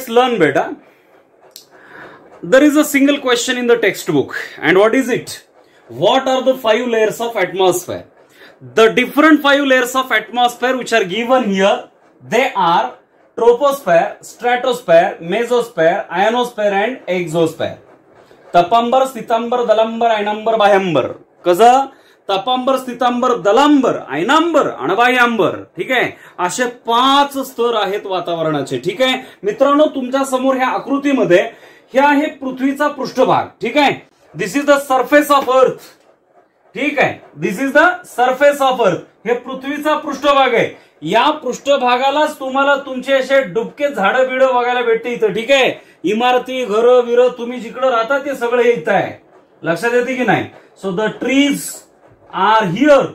let's learn beta. There is a single question in the textbook, and what is it? What are the 5 layers of atmosphere? The different 5 layers of atmosphere which are given here, they are troposphere, stratosphere, mesosphere, ionosphere and exosphere. तपांबर, स्थितांबर, दलांबर, आयनांबर, बाह्यांबर. कसं? तपांबर, स्थितांबर, दलांबर, आयनांबर आणि बाह्यांबर. ठीक आहे, असे 5 स्तर आहेत वातावरणाचे. ठीक आहे मित्रांनो, तुमच्या समोर ह्या आकृतीमध्ये हे आहे पृथ्वीचा पृष्ठभाग. ठीक आहे, this is the surface of earth. ठीक आहे, this is the surface of earth. हे पृथ्वीचा पृष्ठभाग आहे. या पृष्ठभागालाच तुम्हाला तुमचे असे डुबके झाडं बिडं बघायला भेटते इथं. ठीक आहे, इमारती, घरं विरं तुम्ही जिकडे राहता ते सगळे इथं आहे. लक्षात येते की नाही? So the trees are here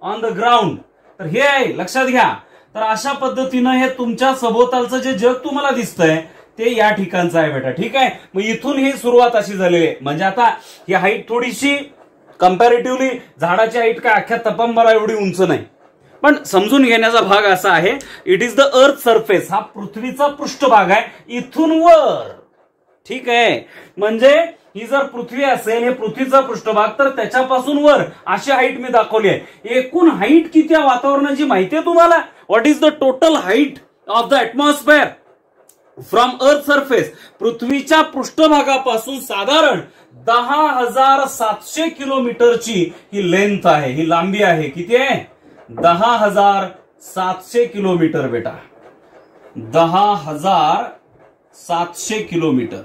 on the ground. तर हे आहे, लक्षात घ्या. तर अशा पद्धतीनं हे तुमच्या सभोवतालचं जे जग तुम्हाला दिसतंय ते या ठिकाणचं आहे बेटा. ठीक आहे, मग इथून ही सुरुवात अशी झालेली आहे. म्हणजे आता ही हाईट थोडीशी कंपॅरेटिव्हली झाडाची हाईट काय अख्ख्या तपांबरा एवढी उंच नाही, पण समजून घेण्याचा भाग असा आहे. It is the earth surface. हा पृथ्वीचा पृष्ठभाग आहे इथून वर. ठीक आहे, म्हणजे ही जर पृथ्वी असेल, हे पृथ्वीचा पृष्ठभाग, तर त्याच्यापासून वर अशी हाईट मी दाखवली आहे. एकूण हाईट किती आहे वातावरणाची माहिती आहे तुम्हाला? What is the total height of the atmosphere from earth surface? पृथ्वीच्या पृष्ठभागापासून साधारण 10,700 किलोमीटरची ही लेंथ आहे, ही लांबी आहे. किती आहे? 10,700 किलोमीटर बेटा. 10,700 किलोमीटर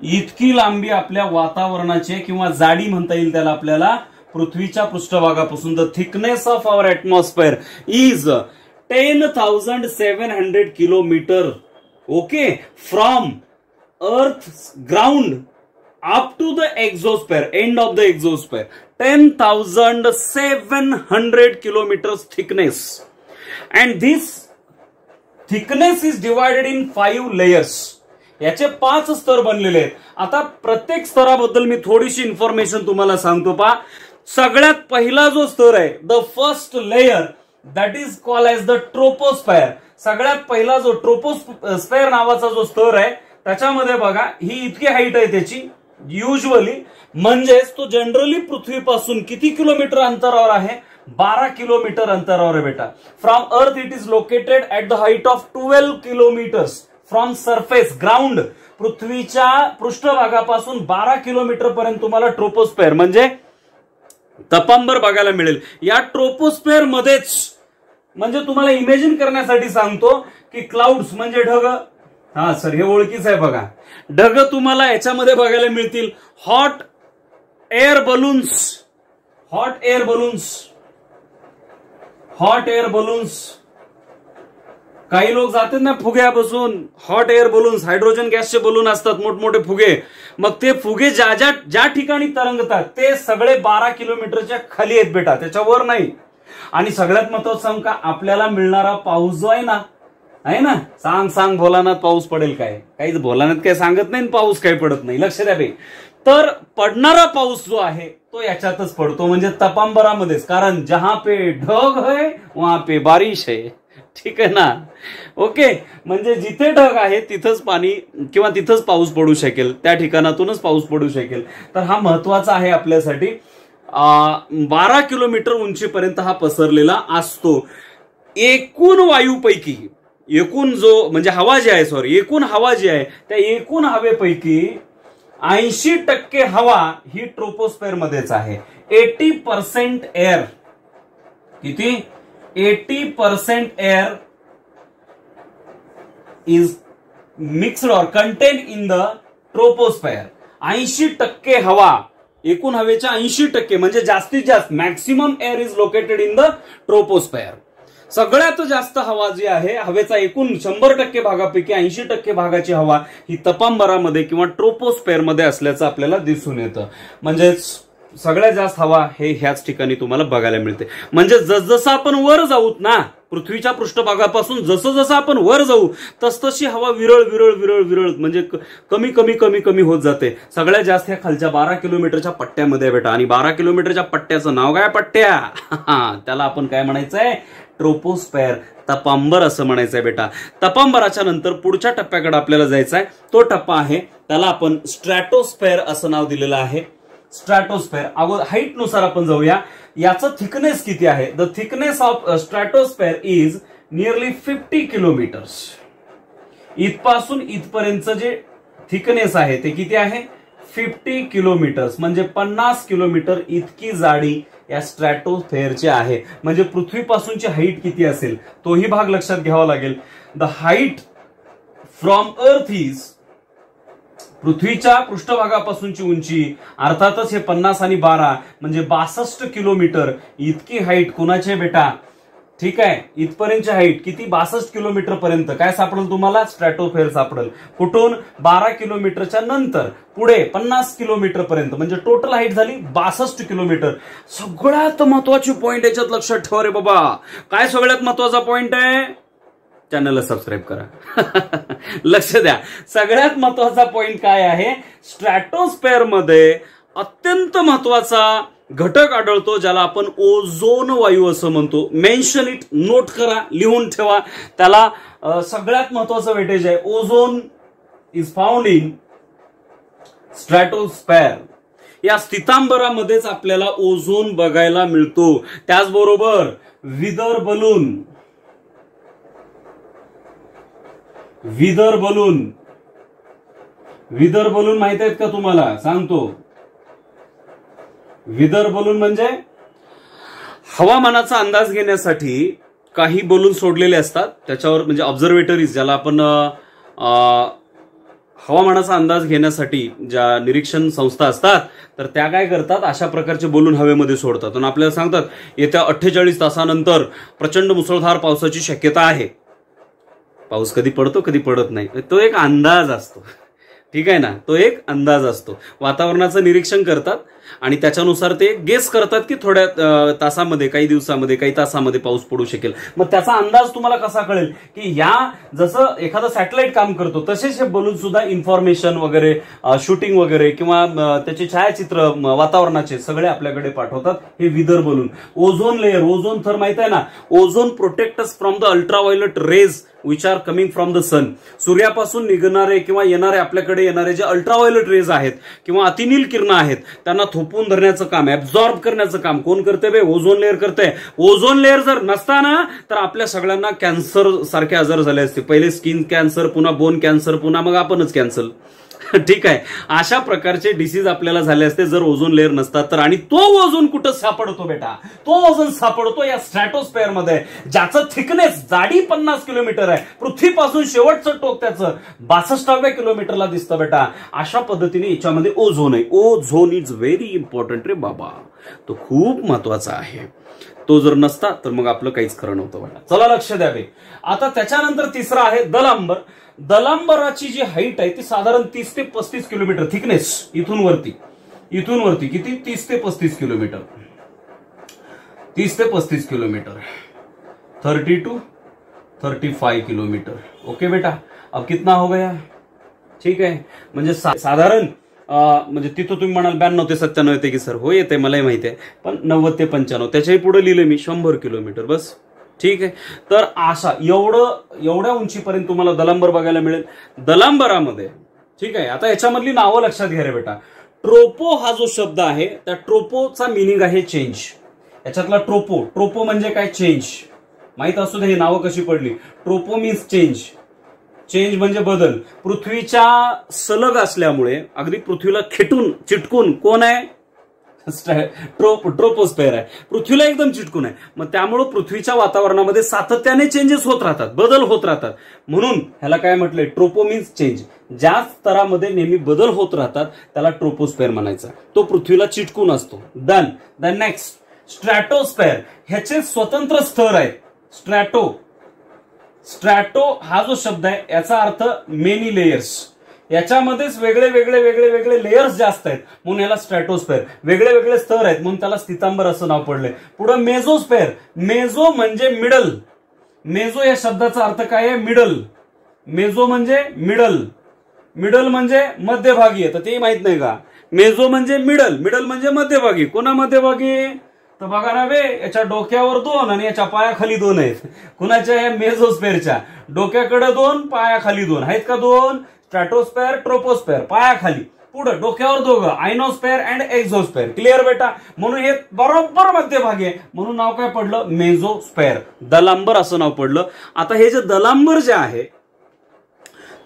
इतकी लांबी आपल्या वातावरणाची, किंवा जाडी म्हणता येईल त्याला आपल्याला, पृथ्वीच्या पृष्ठभागापासून. The thickness of our atmosphere is 10,700 kilometre. Okay, from earth ground up to the exosphere, end of the exosphere. 10,700 kilometers thickness, and this thickness is divided in 5 layers. याचे 5 स्तर बनलेले आहेत. आता प्रत्येक स्तराबद्दल मी थोडीशी इन्फॉर्मेशन तुम्हाला सांगतो. पहा, सगळ्यात पहिला जो स्तर आहे, the first layer, that is called as the troposphere. सगळ्यात पहिला जो ट्रोपोस्फेअर नावाचा जो स्तर आहे, त्याच्यामध्ये बघा ही इतकी हाईट आहे त्याची युजली. म्हणजेच तो जनरली पृथ्वीपासून किती किलोमीटर अंतरावर आहे? 12 किलोमीटर अंतरावर आहे बेटा. From earth it is located at the height of 12 kilometres from surface ground. पृथ्वीच्या पृष्ठभागापासून 12 किलोमीटर पर्यंत तुम्हाला ट्रोपोस्फेअर म्हणजे तपांबर बघायला मिळेल. या ट्रोपोस्फेअर मध्येच, म्हणजे तुम्हाला इमेजिन करण्यासाठी सांगतो की क्लाउड्स म्हणजे ढग. हा सर, हे ओळखीच आहे बघा. ढग तुम्हाला याच्यामध्ये बघायला मिळतील. Hot air balloons, hot air balloons, hot air balloons. काही लोक जातात ना फुग्यापासून. हॉट एअर बलून्स, हायड्रोजन गॅसचे बलून असतात, मोठमोठे फुगे. मग ते फुगे ज्या ठिकाणी तरंगतात ते सगळे 12 किलोमीटरच्या खाली आहेत बेटा, त्याच्यावर नाही. आणि सगळ्यात महत्वाचं सांग का, आपल्याला मिळणारा पाऊस जो आहे ना, सांग भोलानाथ पाऊस पडेल काय? काहीच भोलानाथ काय सांगत नाही, पाऊस काही पडत नाही. लक्ष द्या बे. तर पडणारा पाऊस जो आहे तो याच्यातच पडतो, म्हणजे तपांबरामध्येच. कारण जहां पे ढग है वहां पे बारिश है. ठीक आहे ना? ओके, म्हणजे जिथे ढग आहे तिथंच पाणी किंवा तिथंच पाऊस पडू शकेल, त्या ठिकाणातूनच पाऊस पडू शकेल. तर हा महत्वाचा आहे आपल्यासाठी. 12 किलोमीटर उंचीपर्यंत हा पसरलेला असतो. एकूण वायूपैकी, एकूण जो म्हणजे हवा जी आहे, एकूण हवा जी आहे, त्या एकूण हवेपैकी 80% हवा ही ट्रोपोस्फेअर मध्येच आहे. 80% एअर. किती? 80% एअर इज मिक्स्ड और कंटेन इन द ट्रोपोस्फेअर. 80% हवा, एकूण हवेच्या 80% म्हणजे जास्तीत जास्त maximum air is located in the troposphere. सगळ्यात जास्त हवा जी आहे, हवेचा एकूण 100% भागापैकी 80% भागाची हवा ही तपांबरामध्ये किंवा ट्रोपोस्फेअर मध्ये असल्याचं आपल्याला दिसून येतं. म्हणजेच सगळ्यात जास्त हवा हे ह्याच ठिकाणी तुम्हाला बघायला मिळते. म्हणजे जसजसं आपण वर जाऊत ना, पृथ्वीच्या पृष्ठभागापासून जसं जसं आपण वर जाऊ तसतशी हवा विरळ विरळ विरळ विरळ म्हणजे कमी कमी कमी कमी होत जाते. सगळ्यात जास्त ह्या खालच्या 12 किलोमीटरच्या पट्ट्यामध्ये बेटा. आणि 12 किलोमीटरच्या पट्ट्याचं नाव काय? पट्ट्या. त्याला आपण काय म्हणायचंय? ट्रोपोस्फेअर, तपांबर असं म्हणायचंय बेटा. तपांबराच्या नंतर पुढच्या टप्प्याकडे आपल्याला जायचं आहे. तो टप्पा आहे त्याला आपण स्ट्रॅटोस्फेअर असं नाव दिलेलं आहे. स्ट्रॅटोस्फेअर अगोदर हाईट नुसार आपण जाऊया. याचं थिकनेस किती आहे? The thickness of stratosphere is nearly 50 kilometres. इथपासून इथपर्यंत जे थिकनेस आहे ते किती आहे? 50 किलोमीटर्स, म्हणजे 50 किलोमीटर इतकी जाडी या स्ट्रॅटोस्फेअरची आहे. म्हणजे पृथ्वीपासूनची हाईट किती असेल तोही भाग लक्षात घ्यावा लागेल. The height from earth is, पृथ्वीच्या पृष्ठभागापासूनची उंची अर्थातच हे 50 आणि 12 म्हणजे 62 किलोमीटर इतकी हाईट कुणाची बेटा? ठीक आहे, इथपर्यंतची हाईट किती? 62 किलोमीटर पर्यंत काय सापडेल तुम्हाला? स्ट्रॅटोस्फेअर सापडेल. कुठून? 12 किलोमीटरच्या नंतर पुढे 50 किलोमीटर पर्यंत, म्हणजे टोटल हाईट झाली 62 किलोमीटर. सगळ्यात महत्वाची पॉइंट याच्यात लक्षात ठेवा रे बाबा. काय सगळ्यात महत्वाचा पॉइंट आहे? चॅनलला सबस्क्राईब करा. लक्ष द्या. सगळ्यात महत्वाचा पॉइंट काय आहे? स्ट्रॅटोस्फेअर मध्ये अत्यंत महत्वाचा घटक आढळतो ज्याला आपण ओझोन वायू असं म्हणतो. मेन्शन इट, नोट करा, लिहून ठेवा. त्याला सगळ्यात महत्वाचं वेटेज आहे. Ozone is found in stratosphere. या स्थितांबरामध्येच आपल्याला ओझोन बघायला मिळतो. त्याचबरोबर weather balloon, weather balloon, weather balloon माहित आहेत का तुम्हाला? सांगतो. विदर बलून म्हणजे हवामानाचा अंदाज घेण्यासाठी काही बलून सोडलेले असतात त्याच्यावर, म्हणजे ऑब्झर्वेटरीज ज्याला आपण हवामानाचा अंदाज घेण्यासाठी ज्या निरीक्षण संस्था असतात तर त्या काय करतात? अशा प्रकारचे बलून हवेमध्ये सोडतात आणि आपल्याला सांगतात येत्या 48 तासानंतर प्रचंड मुसळधार पावसाची शक्यता आहे. पाऊस कधी पडतो कधी पडत नाही, तो एक अंदाज असतो. ठीक आहे ना, तो एक अंदाज असतो. वातावरणाचं निरीक्षण करतात आणि त्याच्यानुसार ते गेस करतात की थोड्या तासामध्ये, काही दिवसामध्ये, काही तासामध्ये पाऊस पडू शकेल. मग त्याचा अंदाज तुम्हाला कसा कळेल? की या जसं एखादं सॅटेलाइट काम करतो तसेच हे बलून सुद्धा इन्फॉर्मेशन वगैरे, शूटिंग वगैरे किंवा त्याचे छायाचित्र वातावरणाचे सगळे आपल्याकडे पाठवतात. हे weather balloon. Ozone layer, ozone थर माहित आहे ना? Ozone protect us from the ultraviolet rays which are coming from the sun. सूर्यापासून निघणारे किंवा येणारे, आपल्याकडे येणारे जे अल्ट्राव्हायोलेट रेज आहेत किंवा अतिनील किरण आहेत त्यांना थोपून धरण्याचं काम, ऍब्झॉर्ब करण्याचं काम कोण करते बे? ओझोन लेअर करते. ओझोन लेअर जर नसताना तर आपल्या सगळ्यांना कॅन्सर सारखे आजार झाले असते. पहिले स्किन कॅन्सर, पुन्हा बोन कॅन्सर, पुन्हा मग आपणच कॅन्सर. ठीक आहे, अशा प्रकारचे डिसीज आपल्याला झाले असते जर ओझोन लेअर नसतात तर. आणि तो ओझोन कुठं सापडतो बेटा? तो ओझोन सापडतो या स्ट्रॅटोस्फेअर मध्ये, ज्याचं थिकनेस, जाडी 50 किलोमीटर आहे. पृथ्वीपासून शेवटचं टोक त्याचं 62व्या किलोमीटरला दिसतं बेटा. अशा पद्धतीने याच्यामध्ये ओझोन आहे. ओझोन इज व्हेरी इम्पॉर्टंट रे बाबा, तो खूप महत्वाचा आहे. तो जर नसता तर मग आपलं काहीच खरं नव्हतं बेटा. चला लक्ष द्यावे. आता त्याच्यानंतर तिसरा आहे दलांबर. दलांबराची जी हाईट आहे ती साधारण 30 ते 35 किलोमीटर थिकनेस. इथून वरती किती? 30 ते 35 किलोमीटर. 30 ते 35 किलोमीटर, 30 to 35 किलोमीटर. ओके बेटा, अब कितना हो गया? ठीक आहे, म्हणजे साधारण म्हणजे तिथं तुम्ही म्हणाल 92 ते 97 येते की सर? हो येते, मलाही माहिती आहे, पण 90 ते 95 त्याच्याही पुढे लिहिलं मी 100 किलोमीटर बस. ठीक आहे, तर अशा एवढ्या उंचीपर्यंत तुम्हाला दलांबर बघायला मिळेल. दलांबरामध्ये ठीक आहे, आता याच्यामधली नावं लक्षात घ्या रे बेटा. ट्रोपो हा जो शब्द आहे त्या ट्रोपोचा मिनिंग आहे चेंज. याच्यातला ट्रोपो म्हणजे काय? चेंज. माहित असू दे ही नावं कशी पडली. ट्रोपो मीन्स चेंज. चेंज म्हणजे बदल. पृथ्वीच्या सलग असल्यामुळे अगदी पृथ्वीला चिटकून कोण आहे? ट्रोपोस्फेअर आहे. पृथ्वीला एकदम चिटकून आहे. मग त्यामुळे पृथ्वीच्या वातावरणामध्ये सातत्याने चेंजेस होत राहतात, बदल होत राहतात. म्हणून ह्याला काय म्हटलंय? ट्रोपो मीन्स चेंज. ज्या स्तरामध्ये नेहमी बदल होत राहतात त्याला ट्रोपोस्फेअर म्हणायचा. तो पृथ्वीला चिटकून असतो. The next stratosphere. ह्याचे स्वतंत्र स्तर आहेत. स्ट्रॅटो हा जो शब्द आहे याचा अर्थ मेनी लेयर्स. याच्यामध्येच वेगळे लेयर्स जास्त आहेत म्हणून याला स्ट्रॅटोस्फेअर. वेगळे स्तर आहेत म्हणून त्याला स्थितांबर असं नाव पडलंय. पुढे मेझोस्फेअर. मेझो म्हणजे मिडल. मेझो या शब्दाचा अर्थ काय आहे? मिडल. मेझो म्हणजे मिडल म्हणजे मध्यभागी. तर ते माहित नाही का? मेझो म्हणजे मिडल म्हणजे मध्यभागी. कोणा मध्यभागी? तर बघा ना बे, याच्या डोक्यावर 2 आणि याच्या पायाखाली 2 आहेत. कुणाच्या? या मेझोस्फेअरच्या. डोक्याकडे 2, पायाखाली 2 आहेत का? 2 स्ट्रॅटोस्फेअर, ट्रोपोस्फेअर. पायाखाली, पुढे डोक्यावर 2, आयनोस्फेअर अँड एक्झोस्फेअर. क्लिअर बेटा? म्हणून हे बरोबर मध्यभागी आहे, म्हणून नाव काय पडलं? मेझोस्फेअर. दलांबर असं नाव पडलं. आता हे जे दलांबर जे आहे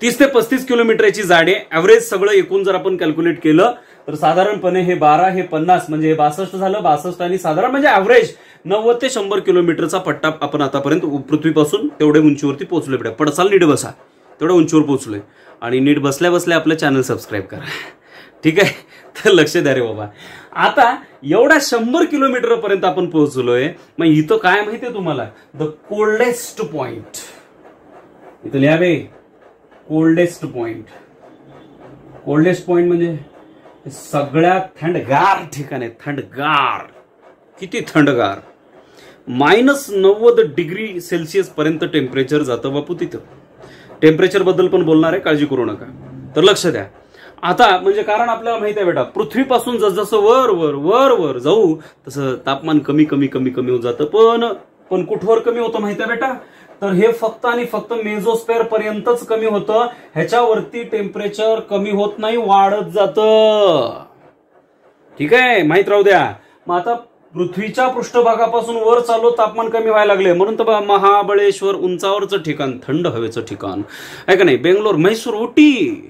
30 ते 35 किलोमीटरची जाडी. ऍव्हरेज सगळं एकूण जर आपण कॅल्क्युलेट केलं तर साधारणपणे हे 12, हे 50, म्हणजे हे 62 झालं. 62 आणि साधारण म्हणजे ऍव्हरेज 90 ते 100 किलोमीटरचा पट्टा आपण आतापर्यंत पृथ्वीपासून तेवढे उंचीवरती पोहोचलोय बेटा. पडसाल नीट बसा, तेवढ्या उंचीवर पोहोचलोय. आणि नीट बसल्या बसल्या आपलं चॅनल सबस्क्राईब करा. ठीक आहे? तर लक्ष द्या रे बाबा. आता एवढ्या 100 किलोमीटर पर्यंत आपण पोहोचलोय. मग इथं काय माहितीये तुम्हाला? The coldest point. इथं लिहा बे, कोल्डेस्ट पॉइंट. कोल्डेस्ट पॉइंट म्हणजे सगळ्यात थंडगार ठिकाण आहे. थंडगार, किती थंडगार. -90 डिग्री सेल्सिअस पर्यंत टेम्परेचर जातं बापू तिथं. टेम्परेचर बद्दल पण बोलणार आहे, काळजी करू नका. तर लक्ष द्या. आता म्हणजे कारण आपल्याला माहित आहे बेटा, पृथ्वीपासून जसजसं वर वर वर वर जाऊ तसं तापमान कमी कमी कमी कमी होत जातं. पण कुठवर कमी होतं माहिती आहे बेटा? तर हे फक्त आणि फक्त मेझोस्फेअर पर्यंतच कमी होतं. ह्याच्यावरती टेम्परेचर कमी होत नाही, वाढत जातं. ठीक आहे? माहित राहू द्या. मग आता पृथ्वीच्या पृष्ठभागापासून वर चालू तापमान कमी व्हायला लागले, म्हणून तर महाबळेश्वर उंचावरचं ठिकाण, थंड हवेचं ठिकाण आहे का नाही? बेंगलोर, म्हैसूर, उटी.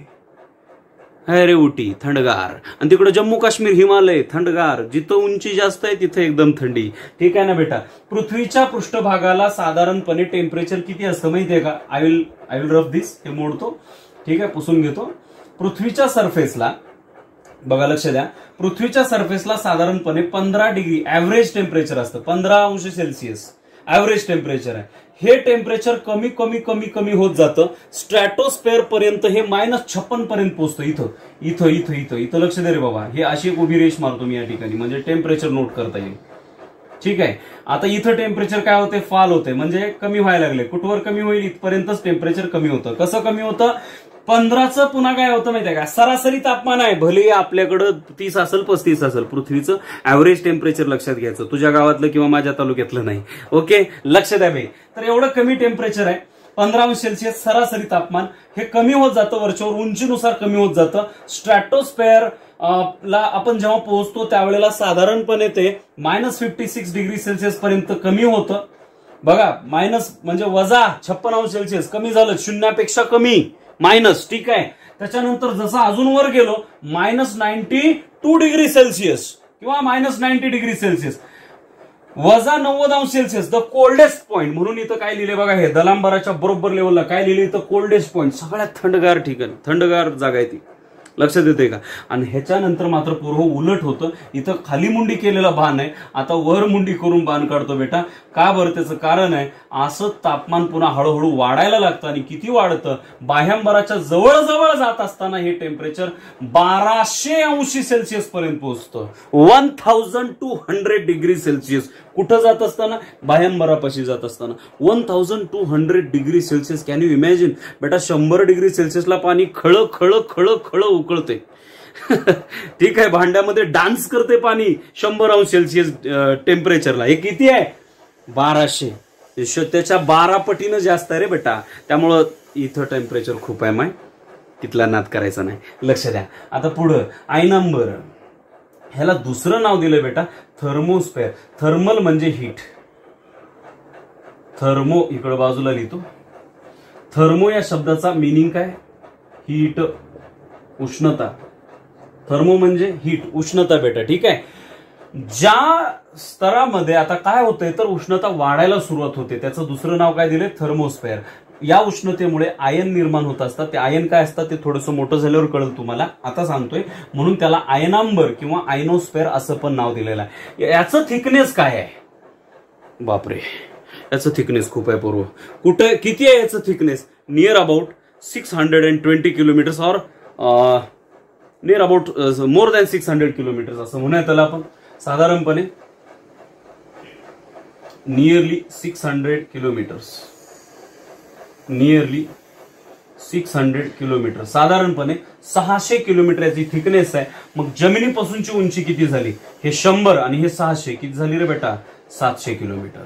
अरे उटी थंडगार. आणि तिकडे जम्मू काश्मीर, हिमालय थंडगार. जिथं उंची जास्त आहे तिथं एकदम थंडी. ठीक आहे ना बेटा? पृथ्वीच्या पृष्ठभागाला साधारणपणे टेम्परेचर किती असतं माहितीये का? आय विल रफ दिस. हे मोडतो. ठीक आहे? पुसून घेतो. पृथ्वीच्या सरफेसला बघा, लक्ष द्या. पृथ्वीच्या सरफेसला साधारणपणे 15 डिग्री ऍव्हरेज टेम्परेचर असतं. 15 अंश सेल्सिअस ऍव्हरेज टेम्परेचर आहे. हे टेम्परेचर कमी कमी कमी कमी होत जातं. स्ट्रॅटोस्फेअर पर्यंत हे -56 पर्यंत पोहोचतं. इथं इथं इथं इथं इथं लक्ष दे रे बाबा. हे अशी एक उभी रेष मारतो मी या ठिकाणी, म्हणजे टेम्परेचर नोट करता येईल. ठीक आहे? आता इथं टेम्परेचर काय होते? फॉल होते, म्हणजे कमी व्हायला लागले. कुठवर कमी होईल? इथपर्यंतच टेम्परेचर कमी होतं. कसं कमी होतं? 15चं पुन्हा काय होतं माहितीये का? सरासरी तापमान आहे, भले आपल्याकडं 30 असेल 35 असेल, पृथ्वीचं ऍव्हरेज टेम्परेचर लक्षात घ्यायचं. तुझ्या गावातलं किंवा माझ्या तालुक्यातलं नाही. ओके? लक्ष द्या बाई. तर एवढं कमी टेम्परेचर आहे, 15 अंश सेल्सिअस सरासरी तापमान. हे कमी होत जातं, वरच्यावर उंचीनुसार कमी होत जातं. स्ट्रॅटोस्फेअर ला आपण जेव्हा पोहोचतो त्यावेळेला साधारणपणे ते -56 डिग्री सेल्सिअस पर्यंत कमी होतं. बघा, मायनस म्हणजे -56 अंश सेल्सिअस कमी झालं, शून्यापेक्षा कमी मायनस. ठीक आहे? त्याच्यानंतर जसं अजून वर गेलो -92 डिग्री सेल्सिअस किंवा -90 डिग्री सेल्सिअस, -90 अंश सेल्सिअस, द कोल्डेस्ट पॉइंट. म्हणून इथं काय लिहिले बघा, हे दलांबराच्या बरोबर लेवलला काय लिहिले? इथं कोल्डेस्ट पॉइंट, सगळ्यात थंडगार ठिकाण, थंडगार जागा आहे ती. लक्षात येते का? आणि ह्याच्यानंतर मात्र पूर्व उलट होतं. इथं खाली मुंडी केलेला बाण आहे, आता वर मुंडी करून बाण काढतो बेटा. का बरं? त्याचं कारण आहे, असं तापमान पुन्हा हळूहळू वाढायला लागतं. आणि किती वाढतं? बाह्यांबराच्या जवळ जात असताना हे टेम्परेचर 1200 अंश सेल्सिअस पर्यंत पोहोचतं. 1200 डिग्री सेल्सिअस. कुठं जात असताना? बाह्यांबरापाशी जात असताना 1200 degree Celsius. Can you imagine बेटा? 100 डिग्री सेल्सिअसला पाणी खळ खळ खळ खळ उकळते. ठीक आहे? भांड्यामध्ये डान्स करते पाणी 100 अंश सेल्सिअस टेम्परेचरला. हे किती आहे? 1200. त्याच्या 12 पटीनं जास्त आहे रे बेटा. त्यामुळं इथं टेम्परेचर खूप आहे. माय तिथला नाद करायचा नाही. लक्ष द्या. आता पुढं आय नंबर. ह्याला दुसरं नाव दिलंय बेटा, थर्मोस्फेअर. थर्मल म्हणजे हीट. थर्मो इकडं बाजूला लिहितो. थर्मो या शब्दाचा मिनिंग काय? हीट, उष्णता. थर्मो म्हणजे हीट, उष्णता बेटा. ठीक आहे? ज्या स्तरामध्ये आता काय होतंय तर उष्णता वाढायला सुरुवात होते, त्याचं दुसरं नाव काय दिलंय? थर्मोस्फेअर. या उष्णतेमुळे आयन निर्माण होत असतात. ते आयन काय असतात ते थोडंसं मोठं झाल्यावर कळलं तुम्हाला, आता सांगतोय. म्हणून त्याला आयनांबर किंवा आयनोस्फेअर असं पण नाव दिलेलं आहे. याचं थिकनेस काय आहे? बापरे, याचं थिकनेस खूप आहे पूर्व. कुठे किती आहे याचं थिकनेस? नियर अबाउट 620 किलोमीटर्स और near about more than 600 kilometres असं म्हणूया त्याला आपण. साधारणपणे नियरली 600 किलोमीटर्स. नियरली 600 किलोमीटर, साधारणपणे 600 किलोमीटर याची थिकनेस आहे. मग जमिनीपासूनची उंची किती झाली? हे 100 आणि हे 600 किती झाली रे बेटा? 700 किलोमीटर.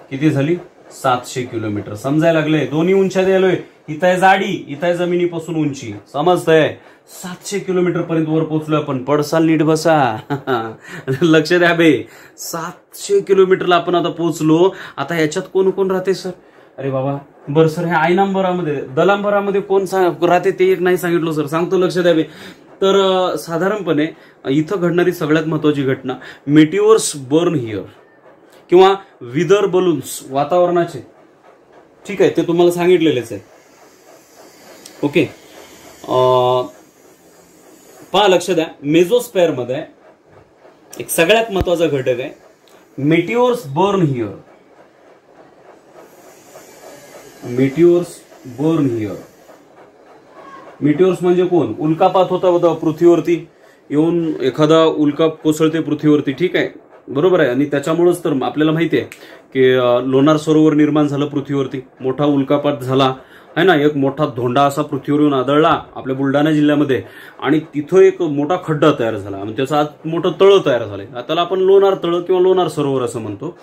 किती झाली? 700 किलोमीटर. समजायला लागले? दोन्ही उंच्या द्यायलोय. इथं आहे जाडी, इथं आहे जमिनीपासून उंची. समजतंय? 700 किलोमीटर पर्यंत वर पोहोचलोय आपण. पडसाल नीट बसा. लक्ष द्या बे. 700 किलोमीटरला आपण आता पोहोचलो. आता याच्यात कोण कोण राहते सर? अरे बाबा बरं सर, हे आयनांबरामध्ये दलांबरामध्ये कोण राहते ते एक नाही सांगितलं सर. सांगतो, लक्ष द्यावे. तर साधारणपणे इथं घडणारी सगळ्यात महत्वाची घटना, मेटिओर्स बर्न हिअर किंवा विदर बलून्स वातावरणाचे. ठीक आहे, ते तुम्हाला सांगितलेलेच आहे. ओके, पहा लक्ष द्या. मेझोस्फेअर मध्ये एक सगळ्यात महत्वाचा घटक आहे meteors burn here. Meteors burn here. Meteors म्हणजे कोण? उल्कापात होता होता पृथ्वीवरती येऊन, एखादा उल्का कोसळते पृथ्वीवरती. ठीक आहे, बरोबर आहे. आणि त्याच्यामुळेच तर आपल्याला माहिती आहे की लोणार सरोवर निर्माण झालं पृथ्वीवरती. मोठा उल्कापात झाला है ना, एक मोठा धोंडा असा पृथ्वीवर येऊन आदळला आपल्या बुलढाणा जिल्ह्यामध्ये, आणि तिथं एक मोठा खड्डा तयार झाला आणि त्याचं आज मोठं तळं तयार झालंय. त्याला आपण लोणार तळं किंवा लोणार सरोवर असं म्हणतो.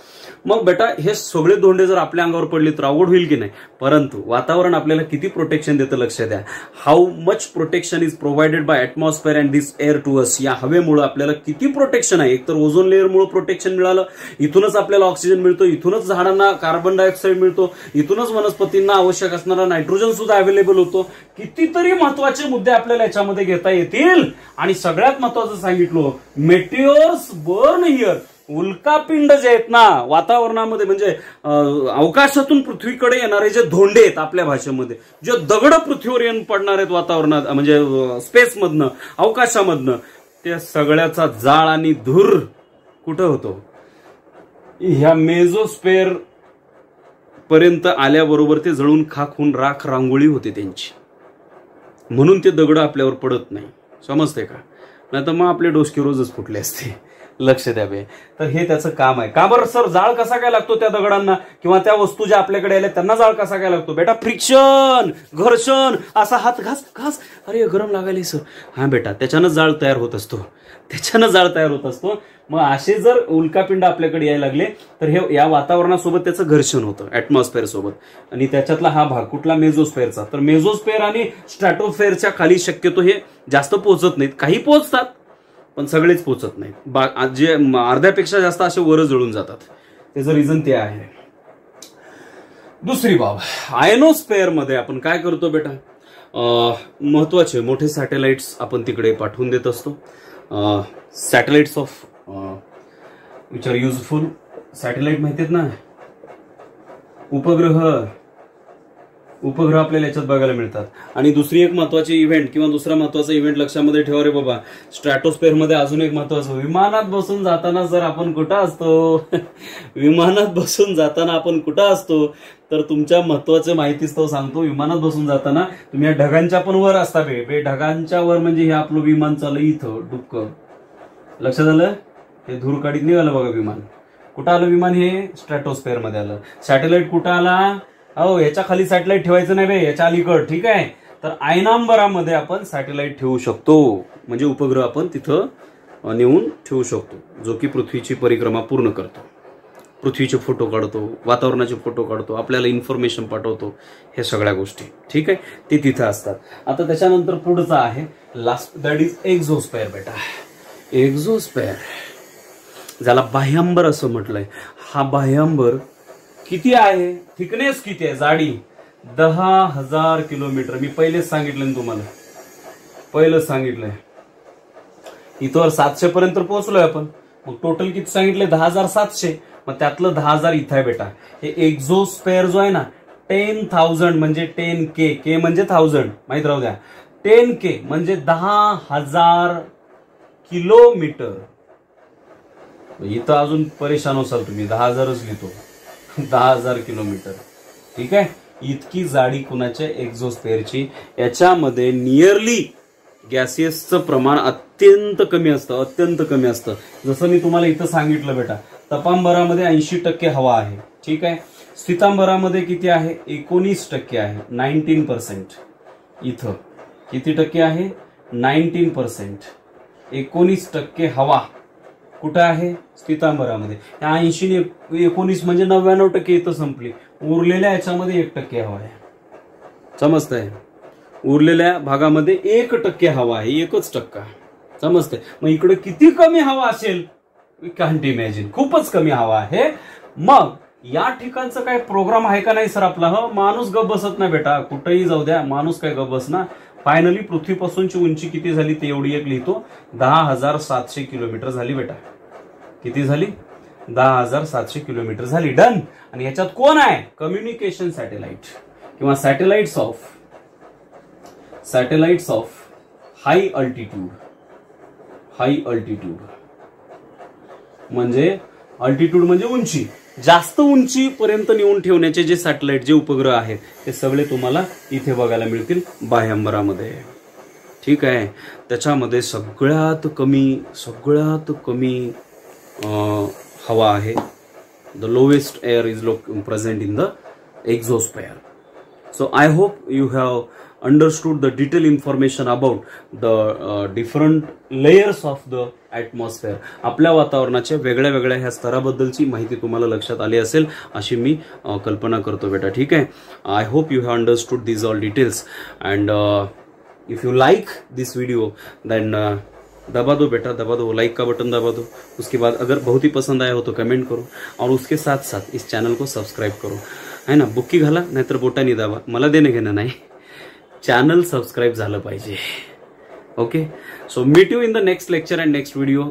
मग बेटा हे सगळे धोंडे जर आपल्या अंगावर पडले तर अवघड होईल की नाही? परंतु वातावरण आपल्याला किती प्रोटेक्शन देतं लक्ष द्या. How much protection is provided by atmosphere and this air to us. या हवेमुळे आपल्याला किती प्रोटेक्शन आहे. एक तर ओझोन लेअरमुळे प्रोटेक्शन मिळालं, इथूनच आपल्याला ऑक्सिजन मिळतो, इथूनच झाडांना कार्बन डायऑक्साईड मिळतो, इथूनच वनस्पतींना आवश्यक असणारा नायट्रोजन सुद्धा अवेलेबल होतो. कितीतरी महत्वाचे मुद्दे आपल्याला याच्यामध्ये घेता येतील. आणि सगळ्यात महत्वाचं सांगितलं, मेटिओर्स बर्न हिअर. उल्कापिंड जे आहेत ना वातावरणामध्ये, म्हणजे अवकाशातून पृथ्वीकडे येणारे जे धोंडे आहेत आपल्या भाषेमध्ये, जे दगड पृथ्वीवर येऊन पडणार आहेत वातावरणात, म्हणजे स्पेसमधनं, अवकाशामधनं, त्या सगळ्याचा जाळ आणि धूर कुठं होतो? ह्या मेझोस्फेअर पर्यंत आल्याबरोबर ते जळून खाक होऊन राख रांगोळी होते त्यांची. म्हणून ते दगड आपल्यावर पडत नाही. समजते का? नाही तर मग आपले डोसके रोजच फुटले असते. लक्ष द्यावे. तर हे त्याचं काम आहे. का बरं सर जाळ कसा काय लागतो त्या दगडांना किंवा त्या वस्तू ज्या आपल्याकडे आल्या त्यांना जाळ कसा काय लागतो? बेटा फ्रिक्शन, घर्षण, असा हात घास घास, अरे गरम लागायला सर. हा बेटा, त्याच्यानं जाळ तयार होत असतो. त्याच्यानं जाळ तयार होत असतो. मग असे जर उल्कापिंड आपल्याकडे यायला लागले तर हे या वातावरणासोबत त्याचं घर्षण होतं, ऍटमॉस्फेअर सोबत. आणि त्याच्यातला हा भाग कुठला? मेझोस्फेअरचा. तर मेझोस्फेअर आणि स्ट्रॅटोस्फेअरच्या खाली शक्यतो हे जास्त पोहोचत नाहीत. काही पोहोचतात पण सगळेच पोहोचत नाहीत. जे अर्ध्यापेक्षा जास्त असे वर जळून जातात. त्याचं रिझन ते आहे. दुसरी बाब, आयनोस्फेअर मध्ये आपण काय करतो बेटा? महत्वाचे मोठे सॅटेलाइट्स आपण तिकडे पाठवून देत असतो. Satellites of which are useful. Satellite माहिती आहेत ना, उपग्रह आपल्याला याच्यात बघायला मिळतात. आणि दुसरी एक महत्वाची इव्हेंट किंवा दुसरा महत्वाचा इव्हेंट लक्षामध्ये ठेवा रे बाबा, स्ट्रॅटोस्फेअर मध्ये अजून एक महत्वाचं, विमानात बसून जाताना जर आपण कुठं असतो, विमानात बसून जाताना आपण कुठं असतो, तर तुमच्या महत्वाचं माहितीस्तव सांगतो. विमानात बसून जाताना तुम्ही या ढगांच्या पण वर असता बे. ढगांच्या वर म्हणजे हे आपलं विमान चाललं इथं डुक्कर. लक्षात आलं? हे धूरकाडीत निघालं बघा विमान. कुठं आलं विमान? हे स्ट्रॅटोस्फेअर मध्ये आलं. सॅटेलाइट कुठं आला? हो, याच्या खाली सॅटेलाइट ठेवायचं नाही बे, याच्या अलीकड. ठीक आहे, तर आयनांबरामध्ये आपण सॅटेलाइट ठेवू शकतो. म्हणजे उपग्रह आपण तिथं नेऊन ठेवू शकतो, जो की पृथ्वीची परिक्रमा पूर्ण करतो, पृथ्वीचे फोटो काढतो, वातावरणाचे फोटो काढतो, आपल्याला इन्फॉर्मेशन पाठवतो. हे सगळ्या गोष्टी ठीक आहे ते तिथं असतात. आता त्याच्यानंतर पुढचा आहे लास्ट, दॅट इज एक्झोस्फेअर बेटा. एक्झोस्फेअर ज्याला बाह्यांबर असं म्हटलंय. हा बाह्यांबर किती आहे? थिकनेस किती आहे? जाडी 10,000 किलोमीटर. मी पहिलेच सांगितलं तुम्हाला, पहिलंच सांगितलंय. इथवर 700 पर्यंत पोहोचलोय आपण. मग टोटल किती सांगितलंय? 10,700. मग त्यातलं 10,000 इथं आहे बेटा. हे एक्झोस्फेअर जो आहे ना, 10,000 म्हणजे 10K. के म्हणजे 1000 माहित राहू द्या. 10K म्हणजे 10,000 किलोमीटर. इथं अजून परेशान होसाल तुम्ही, 10,000च लिहितो. 10,000 किलोमीटर. ठीक आहे, इतकी जाडी कुणाच्या एक्झोस्फेअरची. याच्यामध्ये नियरली गॅसियसचं प्रमाण अत्यंत कमी असतं, अत्यंत कमी असतं. जसं मी तुम्हाला इथं सांगितलं बेटा, तपांबरामध्ये 80% हवा आहे. ठीक आहे, स्थितांबरामध्ये किती आहे? 19% आहे, 19%. इथं किती टक्के आहे 19%. 19% हवा कुठं आहे स्थितांबरामध्ये. 80 ने 19 म्हणजे 99% इथं संपली. उरलेल्या याच्यामध्ये 1% हवा आहे. समजतंय? उरलेल्या भागामध्ये 1% हवा आहे. 1%. समजतंय? मग इकडे किती कमी हवा असेल वी कांट इमॅजिन. खूपच कमी हवा आहे. मग या ठिकाणचं काय प्रोग्राम आहे का नाही सर आपला? माणूस गप बसत नाही बेटा. कुठेही जाऊ द्या माणूस काय गप बसना. फायनली पृथ्वीपासूनची उंची किती झाली ते एवढी एक लिहितो. 10,700 किलोमीटर झाली बेटा. किती झाली? 10,700 किलोमीटर झाली. डन. आणि याच्यात कोण आहे? कम्युनिकेशन सॅटेलाइट किंवा satellites of high altitude. High altitude म्हणजे अल्टिट्यूड म्हणजे उंची. जास्त उंचीपर्यंत नेऊन ठेवण्याचे जे सॅटेलाइट जे उपग्रह आहेत ते सगळे तुम्हाला इथे बघायला मिळतील बाह्यांबरामध्ये. ठीक आहे. त्याच्यामध्ये सगळ्यात कमी हवा आहे. The lowest air is present in the exosphere. So I hope you have understood the detailed information about the different layers of the atmosphere. आपल्या वातावरणाच्या वेगळ्या वेगळ्या ह्या स्तराबद्दलची माहिती तुम्हाला लक्षात आली असेल अशी मी कल्पना करतो बेटा. ठीक आहे. I hope you have understood these all details and if you like this video then दबा दो बेटा, दबा दो लाइक का बटन दबा दो. उसके बाद अगर बहुत ही पसंद आया हो तो कमेंट करो और उसके साथ साथ इस चॅनल को सबस्क्राईब करो. है ना. बुक्की घाला नाहीतर बोटानी दाबा. मला देणं घेणं नाही. चॅनल सबस्क्राईब झालं पाहिजे. Okay. So meet you in the next lecture and next video.